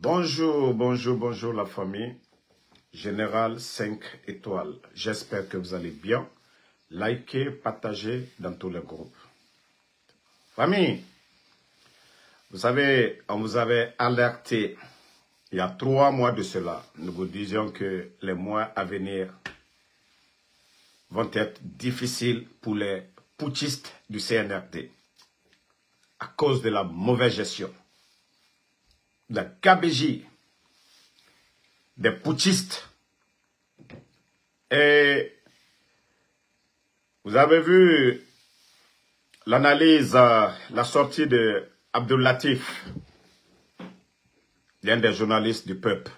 Bonjour, bonjour, bonjour la famille. Général 5 étoiles. J'espère que vous allez bien. Likez, partagez dans tous les groupes. Famille, vous savez, on vous avait alerté il y a 3 mois de cela. Nous vous disions que les mois à venir vont être difficiles pour les putschistes du CNRD à cause de la mauvaise gestion, de la gabegie des putschistes. Et vous avez vu l'analyse, la sortie de Abdul Latif, l'un des journalistes du peuple.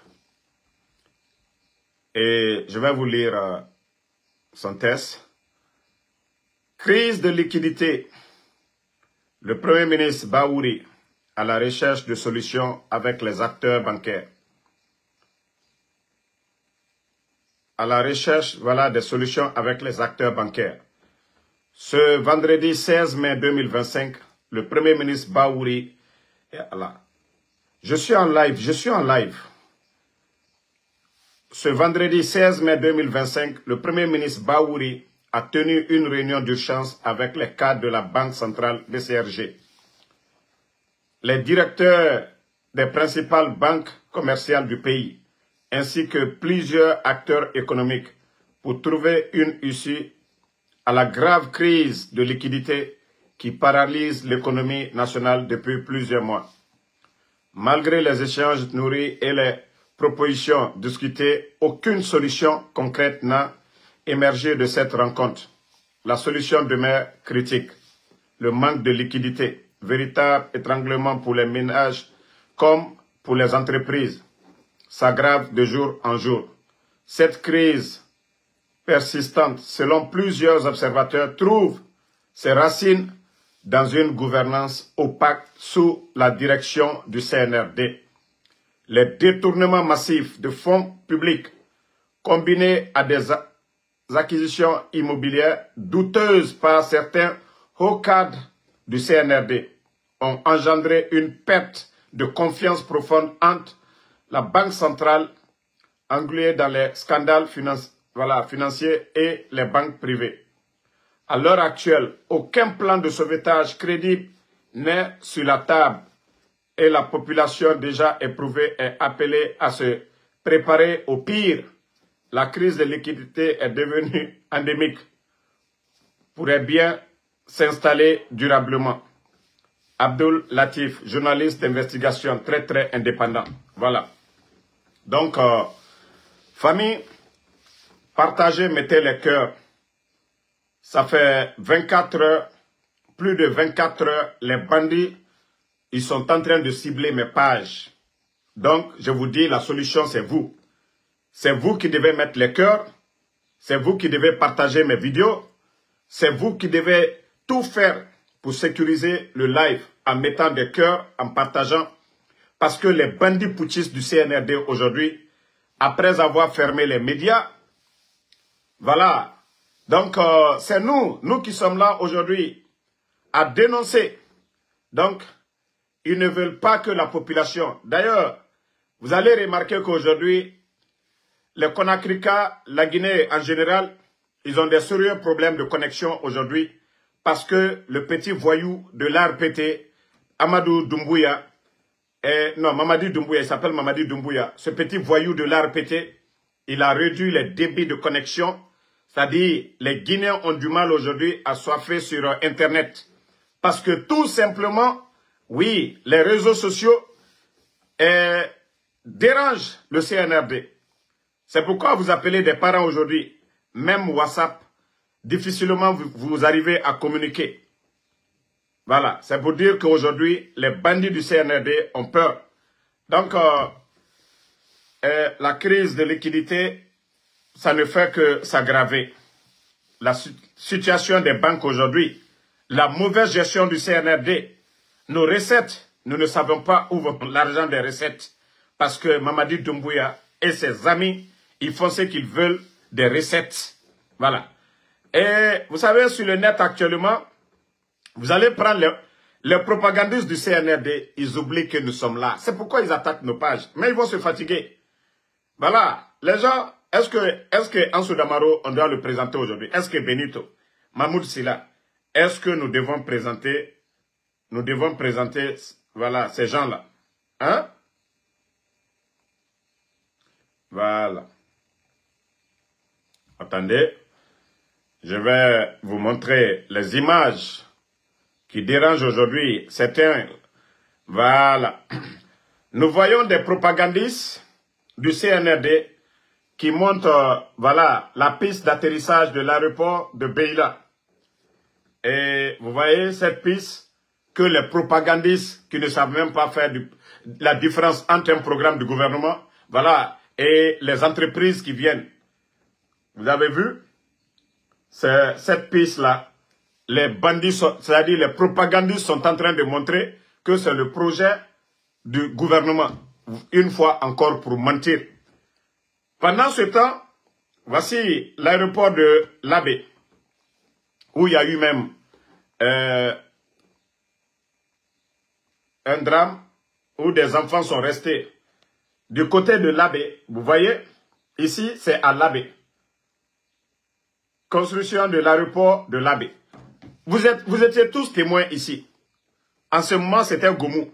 Et je vais vous lire son texte. Crise de liquidité. Le Premier ministre Bahouri à la recherche de solutions avec les acteurs bancaires. À la recherche, voilà, des solutions avec les acteurs bancaires. Ce vendredi 16 mai 2025, le Premier ministre Bahouri est là. Je suis en live. Ce vendredi 16 mai 2025, le Premier ministre Bahouri a tenu une réunion d'urgence avec les cadres de la Banque centrale BCRG, les directeurs des principales banques commerciales du pays, ainsi que plusieurs acteurs économiques pour trouver une issue à la grave crise de liquidité qui paralyse l'économie nationale depuis plusieurs mois. Malgré les échanges nourris et les propositions discutées, aucune solution concrète n'a émergé de cette rencontre. La solution demeure critique. Le manque de liquidité, véritable étranglement pour les ménages comme pour les entreprises, s'aggrave de jour en jour. Cette crise persistante, selon plusieurs observateurs, trouve ses racines dans une gouvernance opaque sous la direction du CNRD. Les détournements massifs de fonds publics, combinés à des acquisitions immobilières douteuses par certains hauts cadres du CNRD, ont engendré une perte de confiance profonde entre la Banque centrale, engluée dans les scandales financiers et les banques privées. À l'heure actuelle, aucun plan de sauvetage crédible n'est sur la table et la population déjà éprouvée est appelée à se préparer au pire. La crise de liquidité est devenue endémique, pourrait bien s'installer durablement. Abdul Latif, journaliste d'investigation très indépendant. Voilà. Donc, famille, partagez, mettez les cœurs. Ça fait 24 heures, plus de 24 heures, les bandits, ils sont en train de cibler mes pages. Donc, je vous dis, la solution, c'est vous. C'est vous qui devez mettre les cœurs. C'est vous qui devez partager mes vidéos. C'est vous qui devez tout faire pour sécuriser le live en mettant des cœurs, en partageant. Parce que les bandits putschistes du CNRD aujourd'hui, après avoir fermé les médias, voilà. Donc, c'est nous qui sommes là aujourd'hui à dénoncer. Donc, ils ne veulent pas que la population... D'ailleurs, vous allez remarquer qu'aujourd'hui, les Conacrica, la Guinée en général, ils ont des sérieux problèmes de connexion aujourd'hui parce que le petit voyou de l'ARPT, Amadou Doumbouya, Mamadi Doumbouya, il s'appelle Mamadi Doumbouya, ce petit voyou de l'ARPT, il a réduit les débits de connexion. C'est-à-dire, les Guinéens ont du mal aujourd'hui à surfer sur Internet. Parce que tout simplement, oui, les réseaux sociaux dérangent le CNRD. C'est pourquoi vous appelez des parents aujourd'hui, même WhatsApp, difficilement vous arrivez à communiquer. Voilà, c'est pour dire qu'aujourd'hui, les bandits du CNRD ont peur. Donc, la crise de liquidité, ça ne fait que s'aggraver. La situation des banques aujourd'hui, la mauvaise gestion du CNRD, nos recettes, nous ne savons pas où va l'argent des recettes. Parce que Mamadi Doumbouya et ses amis, ils font ce qu'ils veulent des recettes. Voilà. Et vous savez, sur le net actuellement, vous allez prendre Les propagandistes du CNRD, ils oublient que nous sommes là. C'est pourquoi ils attaquent nos pages. Mais ils vont se fatiguer. Voilà. Les gens, est-ce que Ansou Damaro, on doit le présenter aujourd'hui? Est-ce que Benito, Mahmoud Silla, est-ce que nous devons présenter, voilà, ces gens-là? Hein? Voilà. Attendez. Je vais vous montrer les images qui dérangent aujourd'hui certains. Voilà. Nous voyons des propagandistes du CNRD qui montrent, voilà, la piste d'atterrissage de l'aéroport de Beila. Et vous voyez cette piste que les propagandistes qui ne savent même pas faire la différence entre un programme du gouvernement, voilà, et les entreprises qui viennent. Vous avez vu? C'est cette piste-là. Les bandits, c'est-à-dire les propagandistes sont en train de montrer que c'est le projet du gouvernement. Une fois encore pour mentir. Pendant ce temps, voici l'aéroport de Labé, où il y a eu même un drame, où des enfants sont restés. Du côté de Labé, vous voyez, ici c'est à Labé. Construction de l'aéroport de Labé. Vous étiez tous témoins ici. En ce moment, c'était Goumou.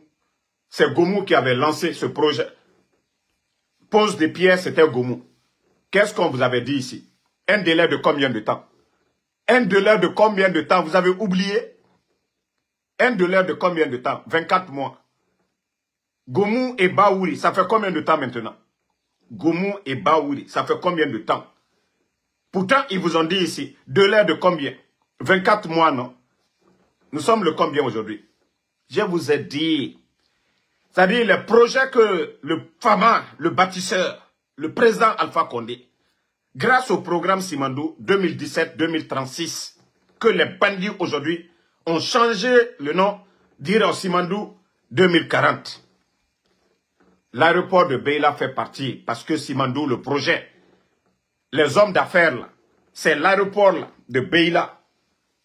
C'est Goumou qui avait lancé ce projet. Pose des pierres, c'était Goumou. Qu'est-ce qu'on vous avait dit ici? Un délai de combien de temps? Un délai de combien de temps? Vous avez oublié? Un délai de combien de temps? 24 mois. Goumou et Baouri, ça fait combien de temps maintenant? Goumou et Baouri, ça fait combien de temps? Pourtant, ils vous ont dit ici, délai de combien? 24 mois, non? Nous sommes le combien aujourd'hui? Je vous ai dit, c'est-à-dire les projets que le Fama, le bâtisseur, le président Alpha Condé, grâce au programme Simandou 2017-2036, que les bandits aujourd'hui ont changé le nom, dire Simandou 2040. L'aéroport de Beila fait partie, parce que Simandou, le projet, les hommes d'affaires là, c'est l'aéroport de Beila.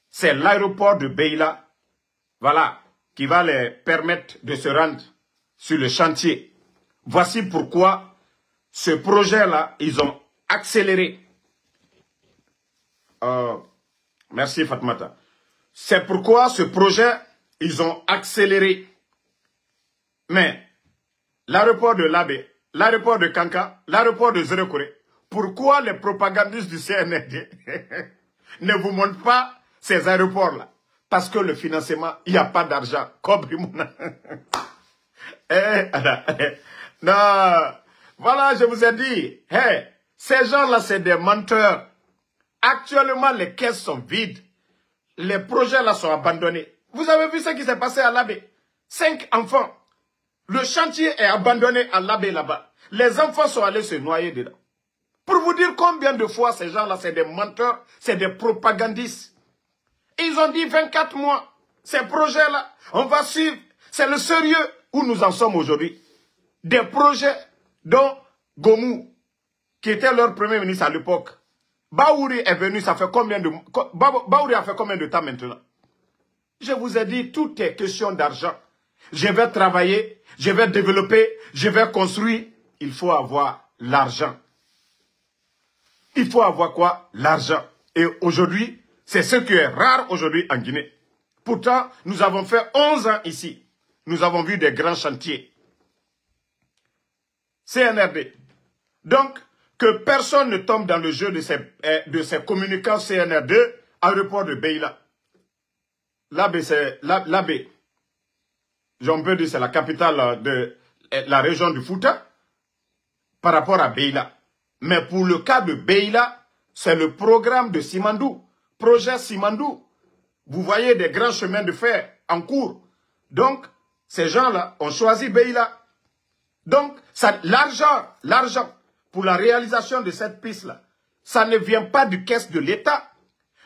C'est l'aéroport de Beila, voilà, qui va les permettre de se rendre sur le chantier. Voici pourquoi ce projet-là, ils ont accéléré. Merci Fatmata. C'est pourquoi ce projet, ils ont accéléré. Mais l'aéroport de Labé, l'aéroport de Kanka, l'aéroport de Zérekoré, pourquoi les propagandistes du CNRD ne vous montrent pas ces aéroports-là? Parce que le financement, il n'y a pas d'argent. Non. Voilà, je vous ai dit, hey, ces gens-là, c'est des menteurs. Actuellement, les caisses sont vides. Les projets-là sont abandonnés. Vous avez vu ce qui s'est passé à Labé? 5 enfants. Le chantier est abandonné à Labé là-bas. Les enfants sont allés se noyer dedans. Pour vous dire combien de fois ces gens-là, c'est des menteurs, c'est des propagandistes. Ils ont dit 24 mois. Ces projets-là, on va suivre. C'est le sérieux où nous en sommes aujourd'hui. Des projets dont Goumou, qui était leur premier ministre à l'époque, Baouri est venu, ça fait combien de... Baouri a fait combien de temps maintenant? Je vous ai dit, tout est question d'argent. Je vais travailler, je vais développer, je vais construire. Il faut avoir l'argent. Il faut avoir quoi? L'argent. Et aujourd'hui, c'est ce qui est rare aujourd'hui en Guinée. Pourtant, nous avons fait 11 ans ici. Nous avons vu des grands chantiers. CNRD. Donc, que personne ne tombe dans le jeu de ces communicants CNRD, aéroport de Beila. Labé, c'est Labé. J'en peux dire, c'est la capitale de la région du Fouta par rapport à Beila. Mais pour le cas de Beila, c'est le programme de Simandou, projet Simandou. Vous voyez des grands chemins de fer en cours. Donc, ces gens-là ont choisi Beila. Donc, l'argent pour la réalisation de cette piste-là, ça ne vient pas du caisse de l'État.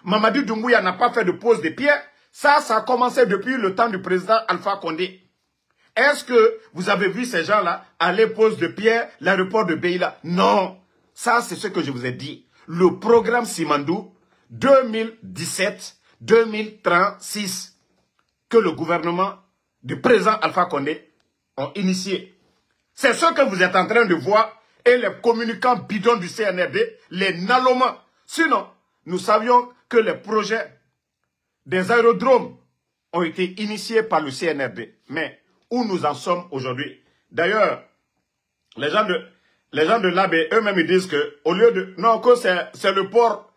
Mamadou Doumbouya n'a pas fait de pose de pierre. Ça a commencé depuis le temps du président Alpha Condé. Est-ce que vous avez vu ces gens-là aller pose de pierre l'aéroport de Beila? Non. Ça, c'est ce que je vous ai dit. Le programme Simandou 2017-2036. que le gouvernement du président Alpha Condé ont initié. C'est ce que vous êtes en train de voir et les communicants bidons du CNRD, les nalomans. Sinon, nous savions que les projets des aérodromes ont été initiés par le CNRD. Mais où nous en sommes aujourd'hui? D'ailleurs, les gens de l'AB, eux-mêmes, ils disent que au lieu de... Non, que c'est le port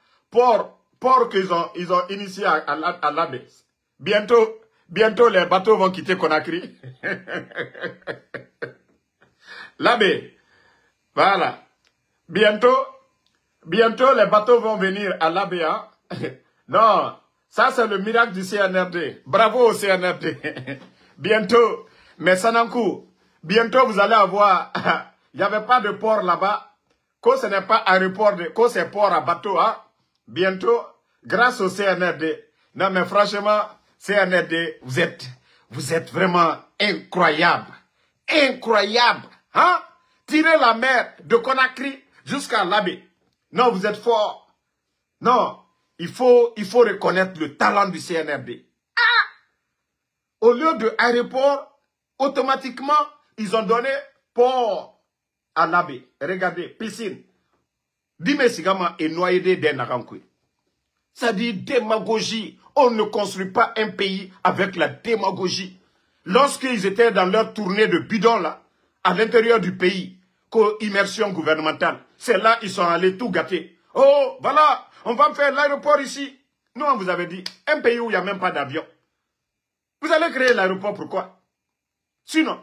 qu'ils ont initié à l'AB. Bientôt, les bateaux vont quitter Conakry. L'AB, voilà. Bientôt, les bateaux vont venir à l'ABA. Non, ça c'est le miracle du CNRD. Bravo au CNRD. Bientôt, mais Sanankou, bientôt vous allez avoir... Il n'y avait pas de port là-bas. Quand ce n'est pas aéroport, quand c'est port à bateau, hein? Bientôt, grâce au CNRD. Non mais franchement, CNRD, vous êtes vraiment incroyable. Incroyable. Hein? Tirez la mer de Conakry jusqu'à Labé. Non, vous êtes fort. Non, il faut reconnaître le talent du CNRD. Ah! Au lieu de aéroport, automatiquement, ils ont donné port à Labé. Regardez, piscine. Dime Sigama est noyé d'Enarankoué. Ça dit démagogie. On ne construit pas un pays avec la démagogie. Lorsqu'ils étaient dans leur tournée de bidon là, à l'intérieur du pays, immersion gouvernementale, c'est là ils sont allés tout gâter. Oh, voilà, on va faire l'aéroport ici. Nous, on vous avait dit, un pays où il n'y a même pas d'avion. Vous allez créer l'aéroport, pourquoi? Sinon,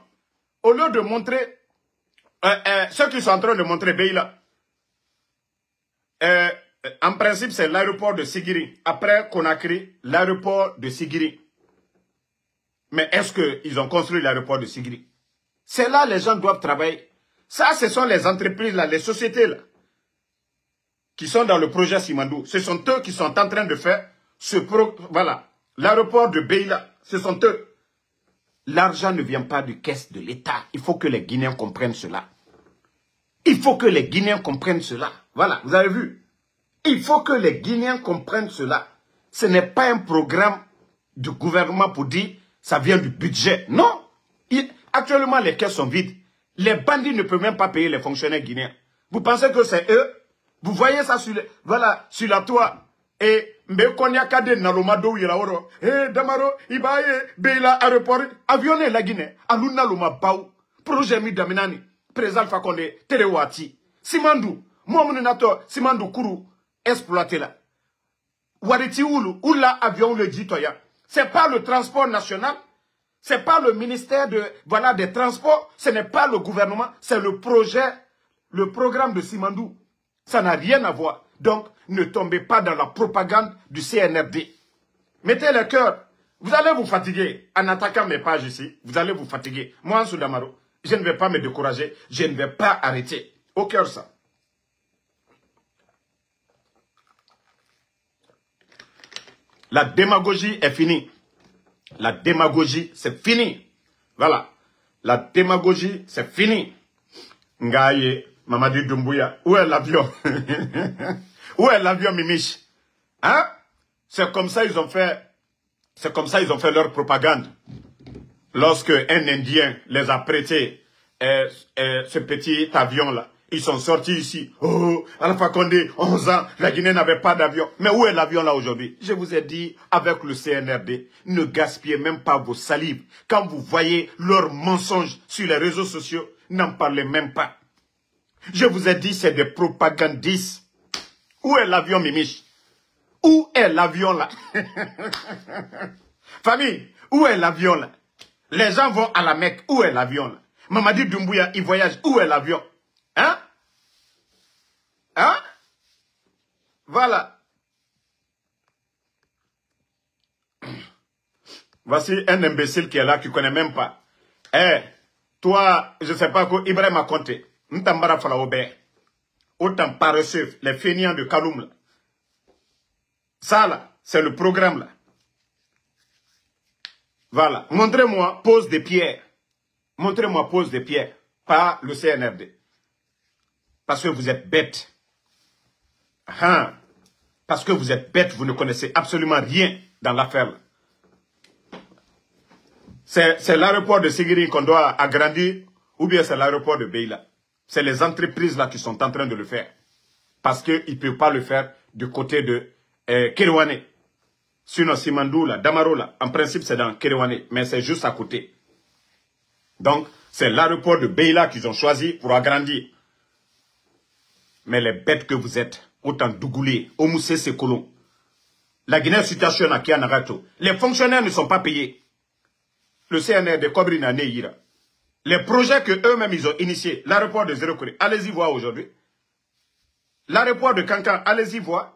au lieu de montrer, ceux qui sont en train de montrer Beila, en principe, c'est l'aéroport de Sigiri. Après Conakry, l'aéroport de Sigiri. Mais est-ce qu'ils ont construit l'aéroport de Sigiri? C'est là les gens doivent travailler. Ça, ce sont les entreprises, là, les sociétés là, qui sont dans le projet Simandou. Ce sont eux qui sont en train de faire voilà, l'aéroport de Beila. Ce sont eux. L'argent ne vient pas du caisse de l'État. Il faut que les Guinéens comprennent cela. Il faut que les Guinéens comprennent cela. Voilà, vous avez vu. Il faut que les Guinéens comprennent cela. Ce n'est pas un programme du gouvernement pour dire ça vient du budget. Non. Actuellement, les caisses sont vides. Les bandits ne peuvent même pas payer les fonctionnaires guinéens. Vous pensez que c'est eux? Vous voyez ça sur, voilà, sur la toile. Et Mbekonyaka de Nalomado Yelaoro. Et Damaro, Ibaye, Beila, aéroport, avionné la Guinée. Aluna Loma Baou. Projet Midaminani. Président Fakonde, Terewati. Simandou. Moumunato, Simandou Kourou. Exploité là. Wariti Oulu. Oula avion le dit Toya. C'est pas le transport national. C'est pas le ministère voilà, des Transports. Ce n'est pas le gouvernement. C'est le projet, le programme de Simandou. Ça n'a rien à voir. Donc, ne tombez pas dans la propagande du CNRD. Mettez le cœur. Vous allez vous fatiguer en attaquant mes pages ici. Vous allez vous fatiguer. Moi, Ansou Damaro, je ne vais pas me décourager. Je ne vais pas arrêter. Au cœur, ça. La démagogie est finie. La démagogie, c'est fini. Voilà. La démagogie, c'est fini. Ngaye, Mamadi Doumbouya, où est l'avion? Où est l'avion, Mimiche? Hein? C'est comme ça ils ont fait leur propagande. Lorsque un Indien les a prêté ce petit avion-là, ils sont sortis ici. Oh, Alpha Condé, 11 ans, la Guinée n'avait pas d'avion. Mais où est l'avion là aujourd'hui? Je vous ai dit, avec le CNRD, ne gaspillez même pas vos salives. Quand vous voyez leurs mensonges sur les réseaux sociaux, n'en parlez même pas. Je vous ai dit, c'est des propagandistes. Où est l'avion, Mimiche? Où est l'avion là? Famille, où est l'avion là? Les gens vont à la Mecque. Où est l'avion là? Mamadi Doumbouya, il voyage. Où est l'avion? Hein? Hein? Voilà. Voici un imbécile qui est là, qui ne connaît même pas. Eh, toi, je ne sais pas quoi, Ibrahim a compté. N'tambara falaobé. Autant paresseux, les fainéants de Kaloum là. Ça là, c'est le programme là. Voilà. Montrez-moi pose des pierres. Montrez-moi pose des pierres. Pas le CNRD. Parce que vous êtes bêtes. Ah, parce que vous êtes bêtes, vous ne connaissez absolument rien dans l'affaire. C'est l'aéroport de Sigiri qu'on doit agrandir ou bien c'est l'aéroport de Beila. C'est les entreprises là qui sont en train de le faire. Parce qu'ils ne peuvent pas le faire du côté de Kerewane. Sinon, Simandou, là, Damaro, là, en principe, c'est dans Kerewane, mais c'est juste à côté. Donc, c'est l'aéroport de Beila qu'ils ont choisi pour agrandir. Mais les bêtes que vous êtes, autant Dougoulé, Omoussé, Sekolon, la Guinée-Situation à Kianarato, les fonctionnaires ne sont pas payés. Le CNR de Kobrina Neira. Les projets que eux-mêmes ils ont initiés, l'aéroport de Zéro-Corée, allez-y voir aujourd'hui. L'aéroport de Kankan, allez-y voir.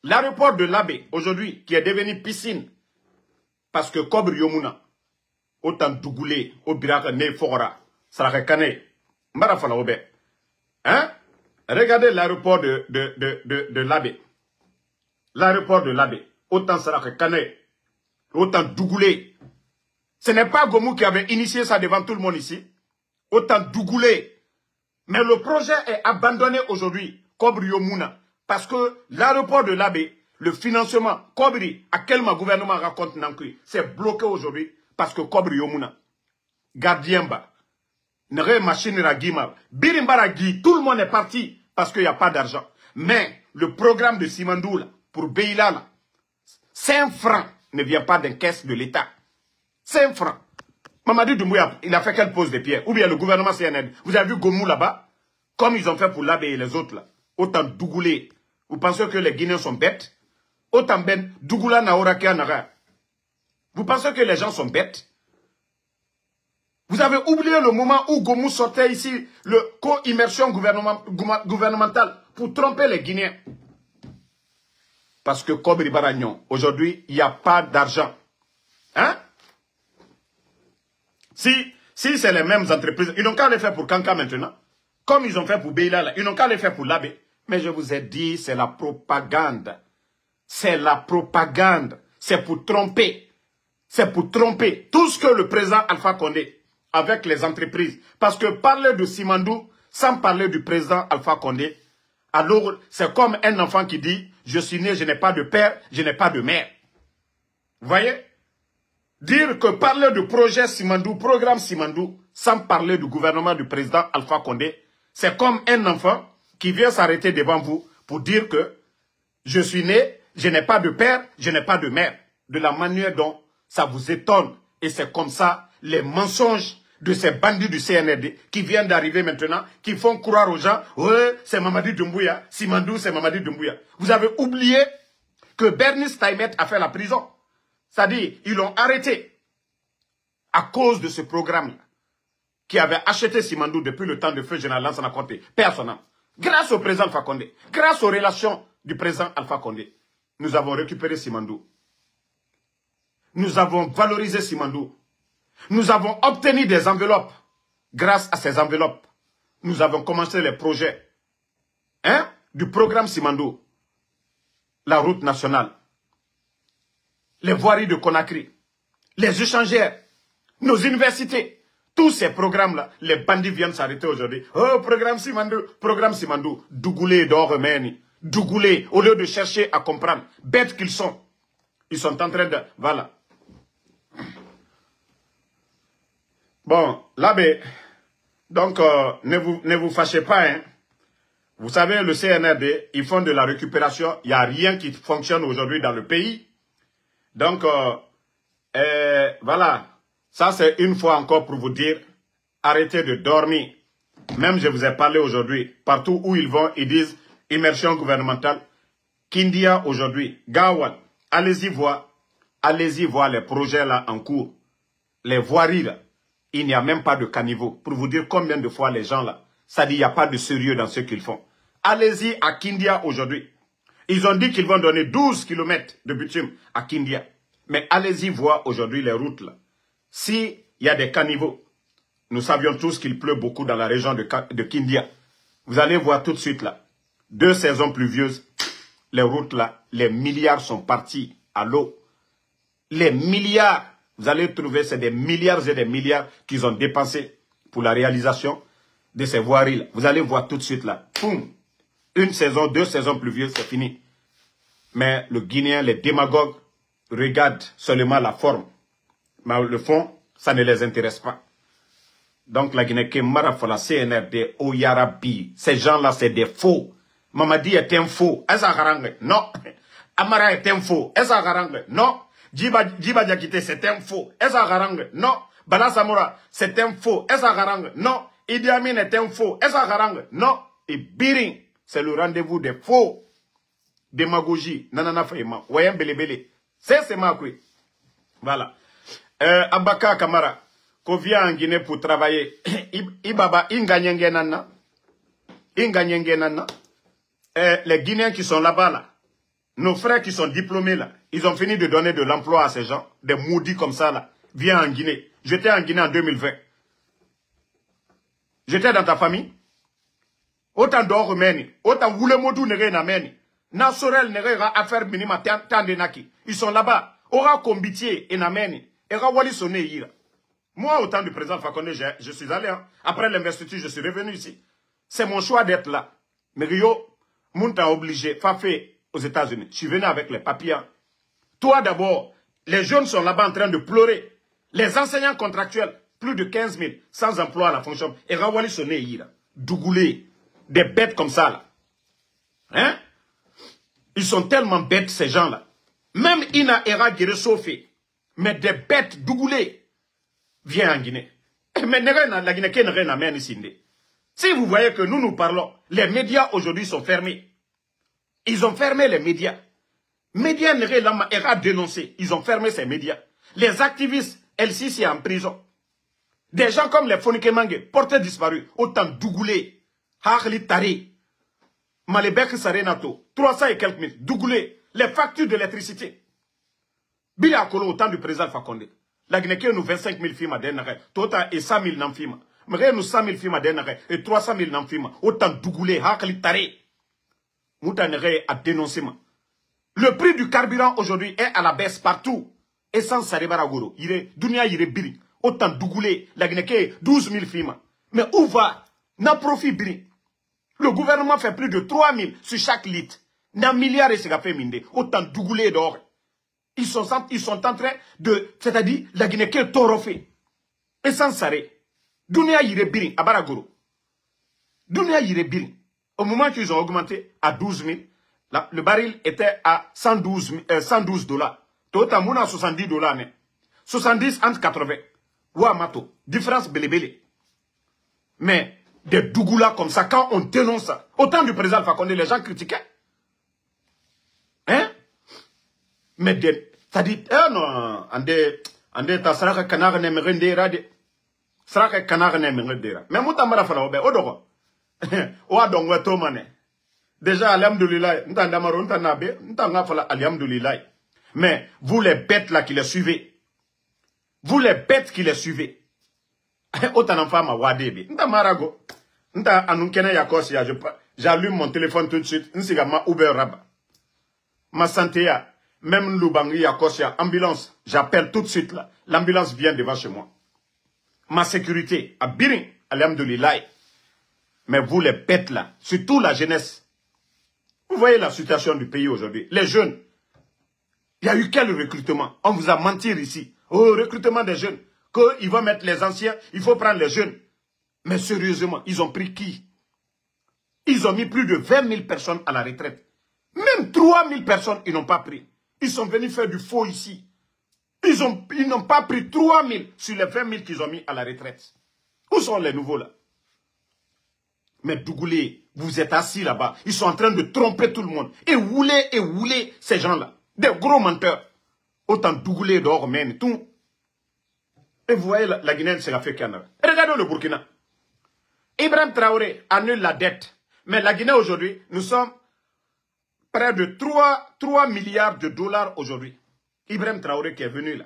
L'aéroport de Labé, aujourd'hui, qui est devenu piscine. Parce que Kobri Yomuna, autant Dougoulé, Obiraka, Nefora, Sarakane, Marafala Obe. Hein? Regardez l'aéroport de Labé. L'aéroport de Labé, autant Sarakane, autant Dougoulé. Ce n'est pas Gomou qui avait initié ça devant tout le monde ici. Autant Dougoulé. Mais le projet est abandonné aujourd'hui. Kobri Yomuna. Parce que l'aéroport de Labé, le financement, Kobri, à quel gouvernement raconte Nankui, c'est bloqué aujourd'hui parce que Kobri Yomuna. Gardienba. Nere machine Ragima. Birimbaragi, tout le monde est parti parce qu'il n'y a pas d'argent. Mais le programme de Simandou, là, pour Beila, là, 5 francs ne vient pas d'une caisse de l'État. 5 francs. Mamadi Doumbouya, il a fait quelle pose de pierre? Ou bien le gouvernement CNL. Vous avez vu Gomou là-bas? Comme ils ont fait pour Labé et les autres là. Autant Dougoulé. Vous pensez que les Guinéens sont bêtes? Autant Ben Dougoula Naora Kianara. Vous pensez que les gens sont bêtes? Vous avez oublié le moment où Gomou sortait ici le co-immersion gouvernementale pour tromper les Guinéens. Parce que Kobri Baragnon, aujourd'hui, il n'y a pas d'argent. Hein? Si c'est les mêmes entreprises, ils n'ont qu'à les faire pour Kanka maintenant. Comme ils ont fait pour Beila, là, ils n'ont qu'à les faire pour Labé. Mais je vous ai dit, c'est la propagande. C'est la propagande. C'est pour tromper. C'est pour tromper tout ce que le président Alpha Condé, avec les entreprises. Parce que parler de Simandou, sans parler du président Alpha Condé, alors c'est comme un enfant qui dit, je suis né, je n'ai pas de père, je n'ai pas de mère. Vous voyez? Dire que parler du projet Simandou, programme Simandou, sans parler du gouvernement du président Alpha Condé, c'est comme un enfant qui vient s'arrêter devant vous pour dire que je suis né, je n'ai pas de père, je n'ai pas de mère. De la manière dont ça vous étonne. Et c'est comme ça les mensonges de ces bandits du CNRD qui viennent d'arriver maintenant, qui font croire aux gens, ouais, c'est Mamadi Doumbouya, Simandou, c'est Mamadi Doumbouya. Vous avez oublié que Bernice Taïmet a fait la prison. C'est-à-dire, ils l'ont arrêté à cause de ce programme-là, qui avait acheté Simandou depuis le temps de feu général Lansana Conté, personnellement. Grâce au président Alpha Condé, grâce aux relations du président Alpha Condé, nous avons récupéré Simandou. Nous avons valorisé Simandou. Nous avons obtenu des enveloppes. Grâce à ces enveloppes, nous avons commencé les projets du programme Simandou. La route nationale, les voiries de Conakry, les échangères, nos universités. Tous ces programmes-là, les bandits viennent s'arrêter aujourd'hui. Oh, programme Simandou, Dougoulé d'Oremeni. Dougoulé, au lieu de chercher à comprendre, bêtes qu'ils sont. Ils sont en train de... Voilà. Bon, Labé, donc ne vous fâchez pas. Hein. Vous savez, le CNRD, ils font de la récupération. Il n'y a rien qui fonctionne aujourd'hui dans le pays. Donc, voilà. Ça, c'est une fois encore pour vous dire, arrêtez de dormir. Même je vous ai parlé aujourd'hui, partout où ils vont, ils disent immersion gouvernementale. Kindia aujourd'hui, Gawal, allez-y voir les projets là en cours. Les voiries là, il n'y a même pas de caniveau. Pour vous dire combien de fois les gens là, ça dit il n'y a pas de sérieux dans ce qu'ils font. Allez-y à Kindia aujourd'hui. Ils ont dit qu'ils vont donner 12 km de bitume à Kindia. Mais allez-y voir aujourd'hui les routes là. S'il y a des caniveaux, nous savions tous qu'il pleut beaucoup dans la région de Kindia. Vous allez voir tout de suite là. 2 saisons pluvieuses, les routes là, les milliards sont partis à l'eau. Les milliards, vous allez trouver, c'est des milliards et des milliards qu'ils ont dépensés pour la réalisation de ces voiries là. Vous allez voir tout de suite là. Poum. 1 saison, 2 saisons pluvieuses, c'est fini. Mais le Guinéen, les démagogues, regardent seulement la forme. Mais le fond, Ça ne les intéresse pas. Donc la Guinée, Marafala, CNRD, Oyarabi, ces gens-là, c'est des faux. Mamadi est un faux. Non. Amara est un faux. Non. Djiba Diakité, c'est un faux. Non. Bala Samora, c'est un faux. Non. Idi Amin est un faux. Non. Et Biring, c'est le rendez-vous des faux. Démagogie. Nanana Faïma. Wayem Belebele. C'est ma couille. Voilà. Abaka Kamara. Qu'on vient en Guinée pour travailler. Ibaba, Inganyenge Nana. Les Guinéens qui sont là-bas, là, nos frères qui sont diplômés, là, ils ont fini de donner de l'emploi à ces gens, des maudits comme ça, là. Viens en Guinée. J'étais en Guinée en 2020. J'étais dans ta famille. Autant d'or meni, autant Woulemodou nere na meni. Nasorel nere ra affaire minima tandenaki. Ils sont là-bas. Ora Kombitier et Nameni. Era Wali Soné Ira. Moi, au temps du président Fakonde, je suis allé. Hein. Après l'investiture, je suis revenu ici. C'est mon choix d'être là. Mais Rio, moun t'a obligé, Fafé aux États-Unis. Je suis venu avec les papiers. Hein. Toi d'abord, les jeunes sont là-bas en train de pleurer. Les enseignants contractuels, plus de 15 000, sans emploi à la fonction. Et Rawali Soné Ira. Dougoulé. Des bêtes comme ça, là. Hein? Ils sont tellement bêtes, ces gens-là. Même Ina Era Guéré-Sofé. Mais des bêtes dougoulées. Viens en Guinée. Mais la Guinée, si vous voyez que nous parlons, les médias aujourd'hui sont fermés. Ils ont fermé les médias. Médias Lama Era dénoncé. Ils ont fermé ces médias. Les activistes, LCC est en prison. Des gens comme les Fonike Mange, portés disparus, autant dougoulés. Harli Tari. Malebek Sarenato. 300 et quelques mille. Dougoulés. Les factures d'électricité. Bila Kolo au temps du président Fakonde. La Guinée nous 25 000 films à Denare. Tota et 100 000 n'amfima. Mais nous 100 000 films à Denare. Et 300 000 n'amfima. Autant dougoulés. Harli Tari. Moutanere a dénoncé. Le prix du carburant aujourd'hui est à la baisse partout. Essence Sarebaragoro. Dunia Yire Biri. Autant dougoulés. La Guinée 12 000 films. Mais où va? N'a profit Biri. Le gouvernement fait plus de 3 000 sur chaque litre. N'a milliard et c'est fait minde. Autant dougoulés d'or. Ils sont en train de, c'est-à-dire, la Guinée qui est torofée. Et sans s'arrêter. Dunia Yire Biri, à Baragoro. Dunia Yire Biri. Au moment qu'ils ont augmenté à 12 000, le baril était à 112 $. Tota mouna 70 $. 70 entre 80. Ouamato. Différence belébélé. Mais, des dougoulas comme ça, quand on dénonce ça, autant du président Fakonde, les gens critiquaient. Hein? Mais ça dit, non, ande ta saraka kanara ne merendera de. Saraka kanara ne merendera. Mais moutamara fala obe, odoro. Oa dongwe tomane. Déjà, alhamdoulilah, n'tandamaro, n'tanabe, n'tangafala, alhamdoulilah. Mais, vous les bêtes là qui les suivez. Vous les bêtes qui les suivez. Autant en femme à Wadebe. N'tamarago. N'ta anunkene yakosia. J'allume mon téléphone tout de suite. N'sigama Uber Raba. Ma santé, même Lubangi yakosia, ambulance. J'appelle tout de suite là. L'ambulance vient devant chez moi. Ma sécurité, à Birin, alhamdoulilah. Mais vous les bêtes là, surtout la jeunesse. Vous voyez la situation du pays aujourd'hui. Les jeunes. Il y a eu quel recrutement? On vous a menti ici. Oh, recrutement des jeunes. Qu'ils vont mettre les anciens, il faut prendre les jeunes. Mais sérieusement, ils ont pris qui? Ils ont mis plus de 20 000 personnes à la retraite. Même 3 000 personnes, ils n'ont pas pris. Ils sont venus faire du faux ici. Ils n'ont pas pris 3 000 sur les 20 000 qu'ils ont mis à la retraite. Où sont les nouveaux là? Mais Dougoulé, vous êtes assis là-bas. Ils sont en train de tromper tout le monde. Et rouler ces gens-là. Des gros menteurs. Autant Dougoulé dehors, même tout. Et vous voyez, la Guinée, c'est l'Afrique. Regardez le Burkina. Ibrahim Traoré annule la dette. Mais la Guinée aujourd'hui, nous sommes près de 3 milliards de $. Aujourd'hui. Ibrahim Traoré qui est venu là.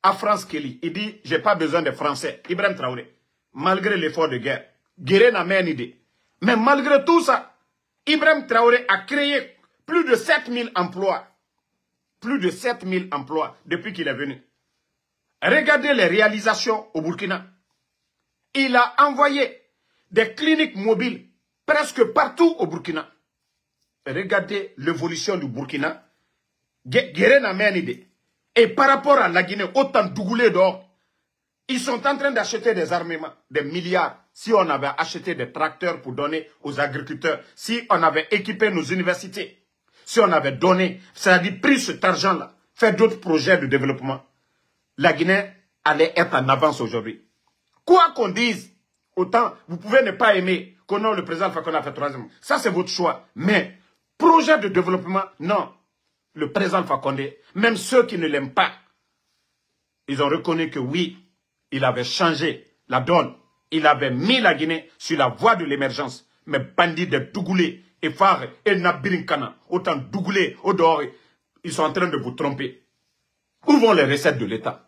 À France Kelly. Il dit, j'ai pas besoin des Français. Ibrahim Traoré. Malgré l'effort de guerre. Guéré n'a même idée. Mais malgré tout ça, Ibrahim Traoré a créé plus de 7 000 emplois. Plus de 7 000 emplois depuis qu'il est venu. Regardez les réalisations au Burkina. Il a envoyé des cliniques mobiles presque partout au Burkina. Regardez l'évolution du Burkina. Guéré n'a même idée. Et par rapport à la Guinée, autant dougoulé d'or. Ils sont en train d'acheter des armements, des milliards. Si on avait acheté des tracteurs pour donner aux agriculteurs, si on avait équipé nos universités, si on avait donné, c'est-à-dire pris cet argent-là, fait d'autres projets de développement, la Guinée allait être en avance aujourd'hui. Quoi qu'on dise, autant, vous pouvez ne pas aimer que non, le président Alpha Condé a fait 3e. Ça, c'est votre choix. Mais, projet de développement, non. Le président Alpha Condé, même ceux qui ne l'aiment pas, ils ont reconnu que oui, il avait changé la donne. Il avait mis la Guinée sur la voie de l'émergence. Mais bandits de Dougoulé, et Fare, et Nabirinkana, autant Dougoulé, Odor, ils sont en train de vous tromper. Où vont les recettes de l'État?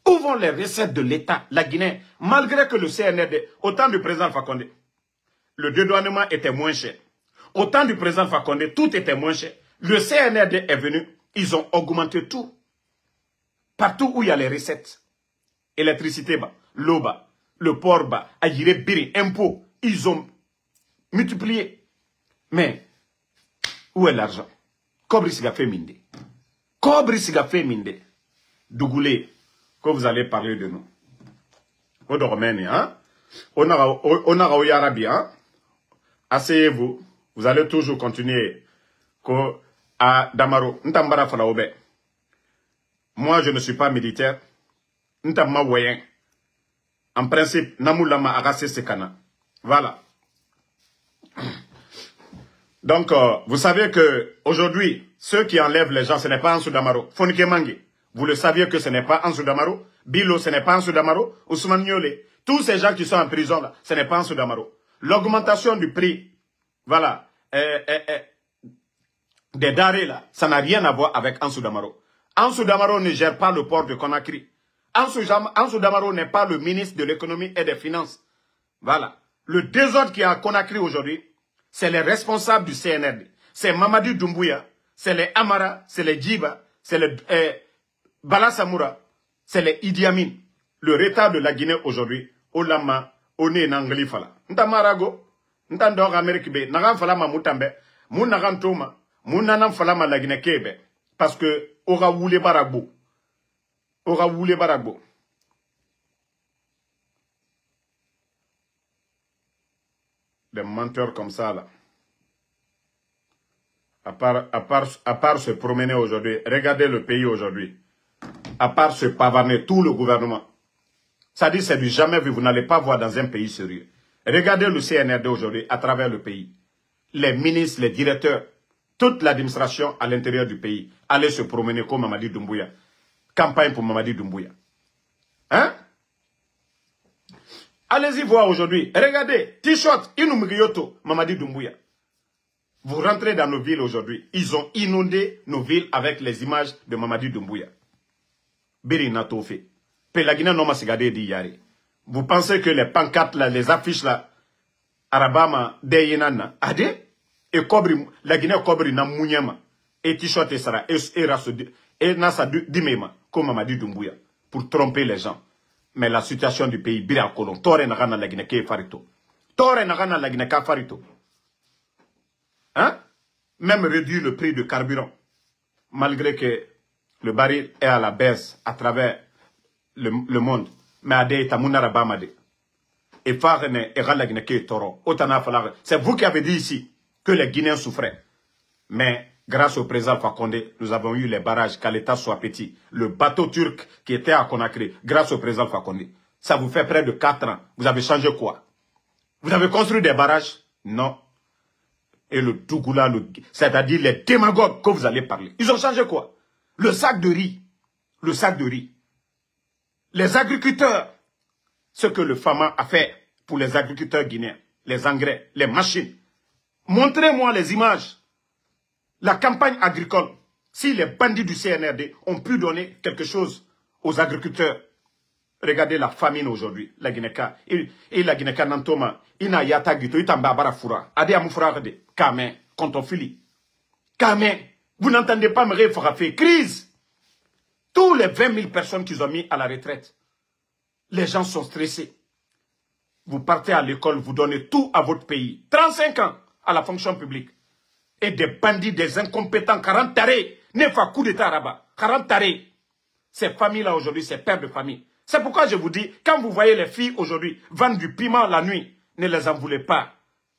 Où vont les recettes de l'État? La Guinée, malgré que le CNRD, au temps du président Alpha Condé, le dédouanement était moins cher. Au temps du président Alpha Condé, tout était moins cher. Le CNRD est venu, ils ont augmenté tout. Partout où il y a les recettes. Électricité bas, l'eau bas, le port bas, Aguirre Biri, impôts, ils ont multiplié. Mais, où est l'argent? Kobri Siga fait minde. Kobri Siga fait minde. Dougoulé, que vous allez parler de nous. Au dormez, hein? On a au Yarabi, hein? Asseyez-vous. Vous allez toujours continuer. À Damaro, Ntambara Falaobe. Moi, je ne suis pas militaire. Ntama Wayen. En principe, Namoulama Agase Sekana. Voilà. Donc, vous savez que aujourd'hui, ceux qui enlèvent les gens, ce n'est pas Ansou Damaro. Fonike Mangi. Vous le saviez que ce n'est pas Ansou Damaro. Bilo, ce n'est pas Ansou Damaro. Ousmane Niolé. Tous ces gens qui sont en prison là, ce n'est pas Ansou Damaro. L'augmentation du prix, voilà, des denrées là, ça n'a rien à voir avec Ansou Damaro. Ansou Damaro ne gère pas le port de Conakry. Ansou Damaro n'est pas le ministre de l'économie et des finances. Voilà. Le désordre qui est à Conakry aujourd'hui, c'est les responsables du CNRD. C'est Mamadou Doumbouya, c'est les Amara, c'est les Djiba, c'est les Bala Samoura, c'est les Idi Amin. Le retard de la Guinée aujourd'hui, Olama, One Nangli Fala. Ntamarago, Ntandor Amérique B, Nagan Falama Moutambe, Mounagan Toma, Mounanan Falama la Guinée Kebe. Parce que Ora Woule Baragbo. Ora Woule Baragbo. Des menteurs comme ça, là. À part se promener aujourd'hui, regardez le pays aujourd'hui. À part se pavaner, tout le gouvernement. Ça dit, c'est du jamais vu, vous n'allez pas voir dans un pays sérieux. Regardez le CNRD aujourd'hui à travers le pays. Les ministres, les directeurs, toute l'administration à l'intérieur du pays. Allez se promener comme Mamadi Doumbouya. Campagne pour Mamadi Doumbouya. Hein? Allez-y voir aujourd'hui. Regardez, t-shirt, Inumriyoto, Mamadi Doumbouya. Vous rentrez dans nos villes aujourd'hui. Ils ont inondé nos villes avec les images de Mamadi Doumbouya. Biri Natofe. Pelagina Noma Sigade di Yari. Vous pensez que les pancartes là, les affiches là, Arabama, Deyinana, Ade? Et Kobri, la Guinée Kobri na Mounyama. Et t-shirt et Sara, et Nasa Dimema, comme Mamadi Doumbouya. Pour tromper les gens. Mais la situation du pays, Bira Kolon, Tore Nagana la Guinée Ke Farito. Tore Nagana la Guinée Ka Farito. Hein? Même réduire le prix de carburant. Malgré que le baril est à la baisse à travers le monde. Mais Ade Tamuna Rabamade. Et Farene et Ralagine Ke Toro. C'est vous qui avez dit ici que les Guinéens souffraient. Mais grâce au président Alpha Condé, nous avons eu les barrages, qu'à l'État soit petit. Le bateau turc qui était à Conakry, grâce au président Alpha Condé. Ça vous fait près de 4 ans. Vous avez changé quoi? Vous avez construit des barrages? Non. Et le Dougoula, c'est-à-dire les démagogues que vous allez parler. Ils ont changé quoi? Le sac de riz. Le sac de riz. Les agriculteurs. Ce que le FAMA a fait pour les agriculteurs guinéens. Les engrais, les machines. Montrez-moi les images. La campagne agricole. Si les bandits du CNRD ont pu donner quelque chose aux agriculteurs. Regardez la famine aujourd'hui. La Guinéka. Et la Guinéka Nantoma. Ina yata gito. Itamba barafura. Ade amufura de. Kame. Kontofili. Kame. Vous n'entendez pas me réfraper. Crise. Tous les 20 000 personnes qu'ils ont mis à la retraite. Les gens sont stressés. Vous partez à l'école, vous donnez tout à votre pays. 35 ans à la fonction publique. Et des bandits, des incompétents, 40 tarés. Nefa coup d'état là-bas. 40 tarés. Ces familles-là aujourd'hui, ces pères de famille. C'est pourquoi je vous dis, quand vous voyez les filles aujourd'hui vendre du piment la nuit, ne les en voulez pas.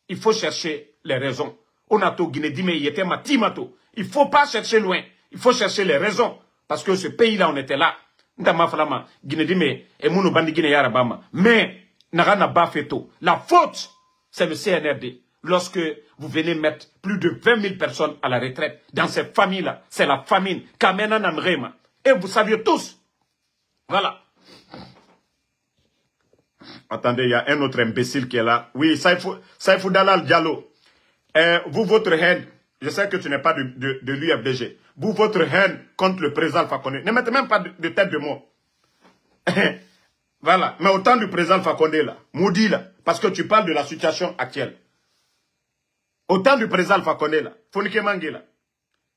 Il faut chercher les raisons. Onato Guinée-Dime, il était matimato. Il ne faut pas chercher loin. Il faut chercher les raisons. Parce que ce pays-là, on était là. Guinée-Dime et Mounou Bandi Guinée-Yarabama. Mais, Narana Bafeto, la faute, c'est le CNRD. Lorsque vous venez mettre plus de 20 000 personnes à la retraite, dans cette famille-là, c'est la famine. Kamena Namrema. Et vous saviez tous. Voilà. Attendez, il y a un autre imbécile qui est là. Oui, Saïfou Dalal Diallo. Vous, votre haine, je sais que tu n'es pas de l'UFDG. Vous, votre haine contre le président Alpha Condé. Ne mettez même pas de tête de mort. Voilà. Mais au temps du président Alpha Condé, là, maudit, là, parce que tu parles de la situation actuelle. Au temps du président Alpha Condé, là, Fonike Mangue, là,